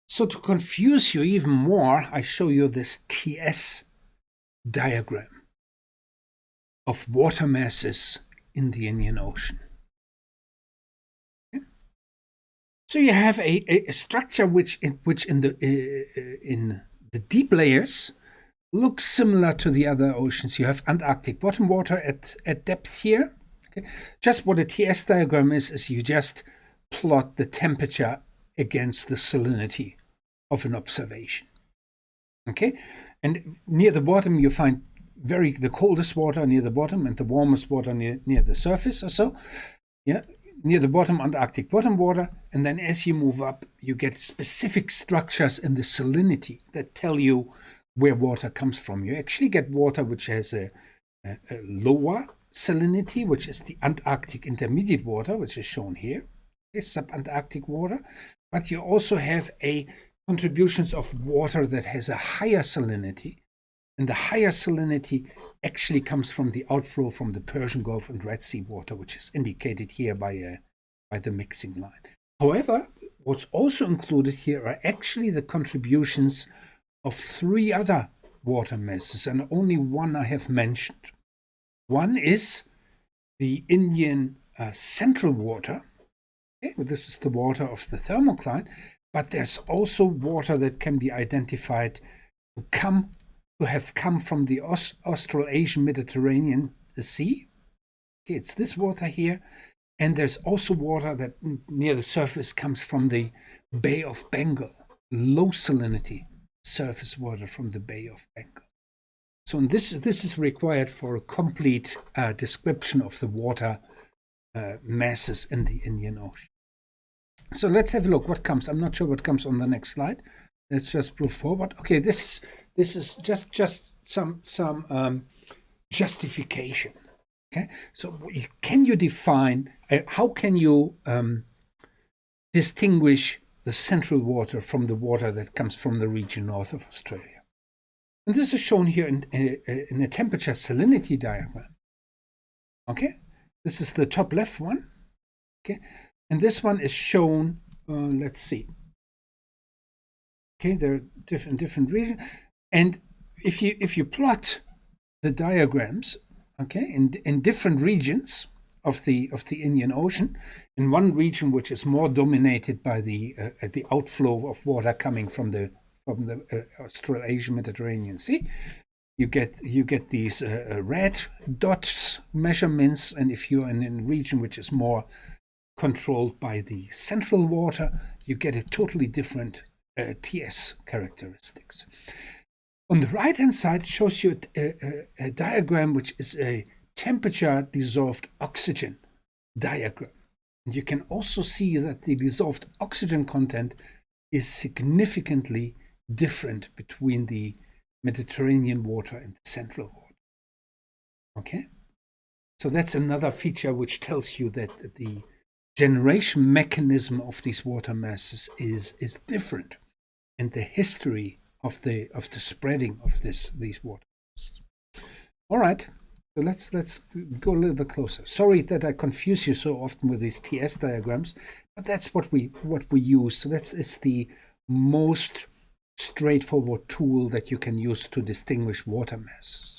So to confuse you even more, I show you this TS diagram of water masses in the Indian Ocean. Okay? So you have a structure which in the deep layers looks similar to the other oceans. You have Antarctic bottom water at depth here. Okay? Just what a TS diagram is you just plot the temperature against the salinity of an observation. Okay, and near the bottom you find the coldest water near the bottom and the warmest water near the surface or so. Yeah, near the bottom, Antarctic bottom water, and then as you move up, you get specific structures in the salinity that tell you where water comes from. You actually get water which has a lower salinity, which is the Antarctic intermediate water, which is shown here. Okay, subantarctic water, but you also have contributions of water that has a higher salinity, and the higher salinity actually comes from the outflow from the Persian Gulf and Red Sea water, which is indicated here by the mixing line. However, what's also included here are actually the contributions of 3 other water masses, and only one I have mentioned. One is the Indian central water. Okay, well, this is the water of the thermocline, but there's also water that can be identified to have come from the Australasian Mediterranean Sea. Okay, it's this water here. And there's also water that near the surface comes from the Bay of Bengal, low salinity surface water from the Bay of Bengal. So this is required for a complete description of the water masses in the Indian Ocean. So let's have a look what comes. I'm not sure what comes on the next slide. Let's just move forward. Okay, this is just some justification. Okay, so can you define, how can you distinguish the central water from the water that comes from the region north of Australia? And this is shown here in a temperature salinity diagram. Okay, this is the top left one. Okay, and this one is shown, let's see. Okay, there are different regions. And if you plot the diagrams, okay, in different regions of the Indian Ocean, in one region which is more dominated by the outflow of water coming from the Australasian Mediterranean Sea, you get these red dots measurements, and if you're in a region which is more controlled by the central water, you get a totally different TS characteristics. On the right hand side, it shows you a diagram which is a temperature dissolved oxygen diagram. And you can also see that the dissolved oxygen content is significantly different between the Mediterranean water and the central water. Okay, so that's another feature which tells you that the generation mechanism of these water masses is different, and the history of the spreading of these water masses. All right, so let's go a little bit closer. Sorry that I confuse you so often with these TS diagrams, but that's what we use. So that is the most straightforward tool that you can use to distinguish water masses.